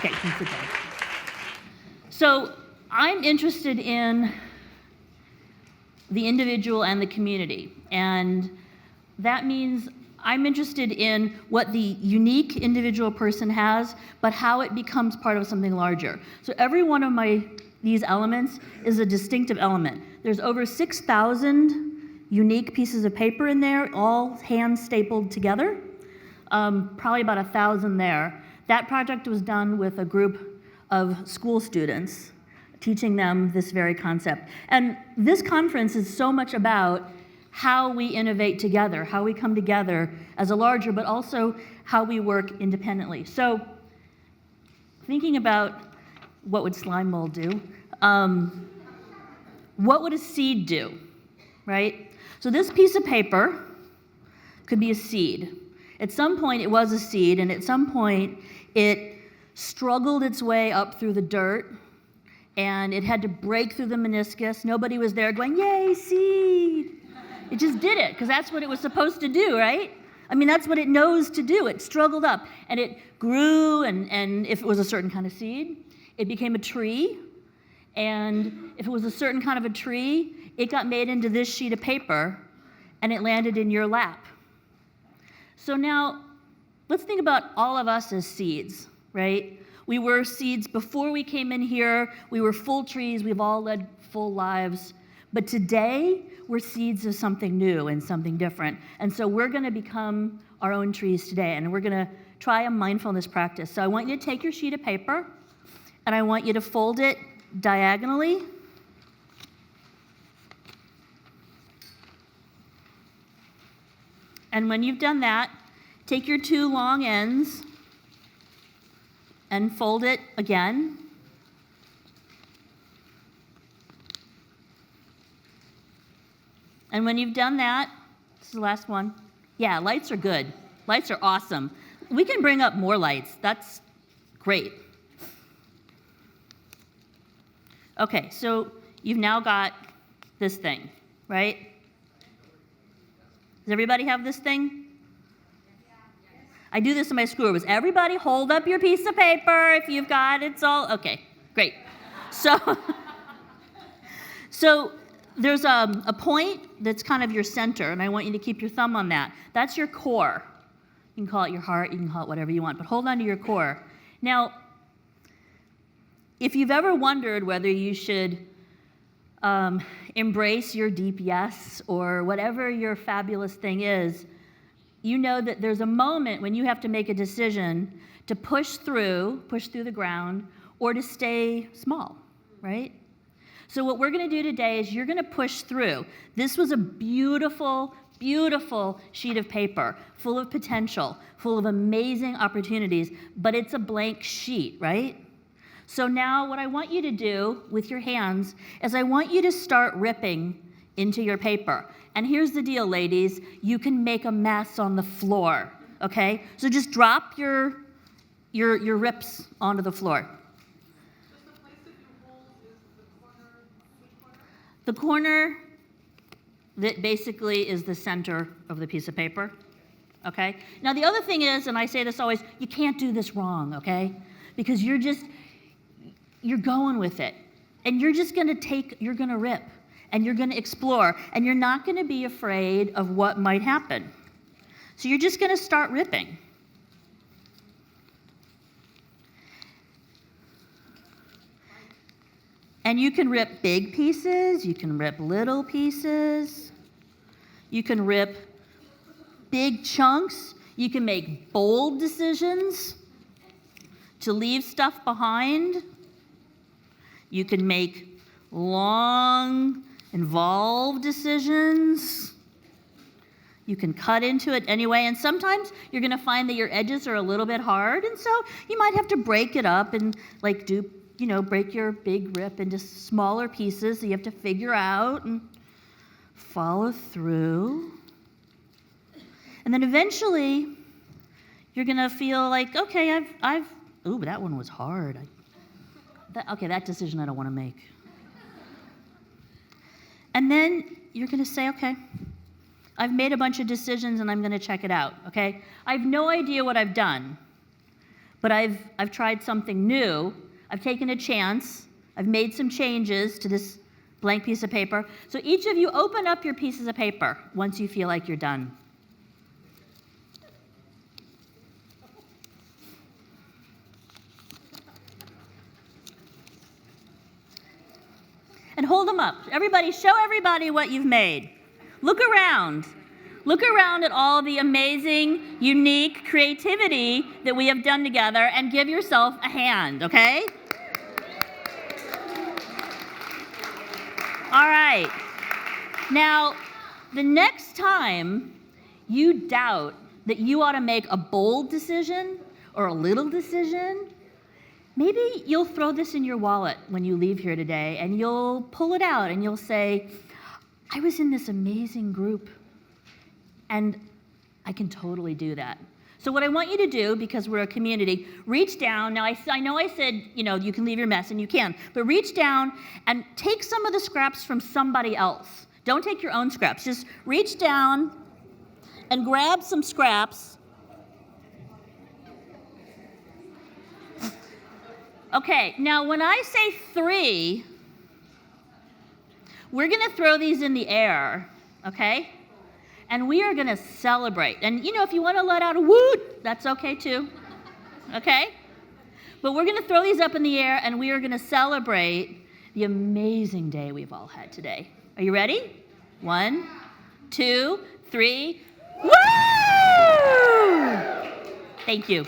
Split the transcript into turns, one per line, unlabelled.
Okay, you can sit down. So I'm interested in the individual and the community, and that means I'm interested in what the unique individual person has, but how it becomes part of something larger. So every one of these elements is a distinctive element. There's over 6,000 unique pieces of paper in there, all hand stapled together. Probably about 1,000 there. That project was done with a group of school students, teaching them this very concept. And this conference is so much about how we innovate together, how we come together as a larger, but also how we work independently. So thinking about what would slime mold do, what would a seed do, right? So this piece of paper could be a seed. At some point it was a seed, and at some point it struggled its way up through the dirt, and it had to break through the meniscus. Nobody was there going, yay, seed. It just did it, because that's what it was supposed to do, right? I mean, that's what it knows to do. It struggled up, and it grew, and if it was a certain kind of seed, it became a tree. And if it was a certain kind of a tree, it got made into this sheet of paper, and it landed in your lap. So now, let's think about all of us as seeds, right? We were seeds before we came in here. We were full trees. We've all led full lives. But today, we're seeds of something new and something different. And so we're going to become our own trees today, and we're going to try a mindfulness practice. So I want you to take your sheet of paper, and I want you to fold it diagonally. And when you've done that, take your two long ends and fold it again. And when you've done that, this is the last one. Yeah, lights are good. Lights are awesome. We can bring up more lights. That's great. Okay, so you've now got this thing, right? Does everybody have this thing? I do this in my school. Was everybody hold up your piece of paper if you've got it's all okay, great. So there's a point that's kind of your center, and I want you to keep your thumb on that. That's your core. You can call it your heart, you can call it whatever you want, but hold on to your core. Now, if you've ever wondered whether you should embrace your deep yes or whatever your fabulous thing is, you know that there's a moment when you have to make a decision to push through the ground, or to stay small, right? So what we're going to do today is you're going to push through. This was a beautiful, beautiful sheet of paper, full of potential, full of amazing opportunities, but it's a blank sheet, right? So now what I want you to do with your hands is I want you to start ripping into your paper. And here's the deal, ladies. You can make a mess on the floor, okay? So just drop your rips onto the floor. The corner that basically is the center of the piece of paper, okay? Now the other thing is, and I say this always, you can't do this wrong, okay? Because you're going with it. And you're gonna rip, and you're gonna explore, and you're not gonna be afraid of what might happen. So you're just gonna start ripping. And you can rip big pieces, you can rip little pieces, you can rip big chunks, you can make bold decisions to leave stuff behind. You can make long, involved decisions. You can cut into it anyway, and sometimes you're gonna find that your edges are a little bit hard, and so you might have to break it up and break your big rip into smaller pieces that you have to figure out and follow through. And then eventually, you're gonna feel like, okay, ooh, that one was hard. That decision I don't wanna make. And then you're gonna say, okay, I've made a bunch of decisions and I'm gonna check it out, okay? I have no idea what I've done, but I've tried something new. I've taken a chance. I've made some changes to this blank piece of paper. So each of you open up your pieces of paper once you feel like you're done. And hold them up. Everybody, show everybody what you've made. Look around. Look around at all the amazing, unique creativity that we have done together and give yourself a hand, okay? All right. Now, the next time you doubt that you ought to make a bold decision or a little decision, maybe you'll throw this in your wallet when you leave here today, and you'll pull it out and you'll say, I was in this amazing group, and I can totally do that. So what I want you to do, because we're a community, reach down. Now, I know I said, you can leave your mess, and you can, but reach down and take some of the scraps from somebody else. Don't take your own scraps. Just reach down and grab some scraps. Okay, now when I say 3, we're going to throw these in the air, okay? And we are going to celebrate. And, if you want to let out a woot, that's okay too, okay? But we're going to throw these up in the air, and we are going to celebrate the amazing day we've all had today. Are you ready? 1, 2, 3. Woo! Thank you.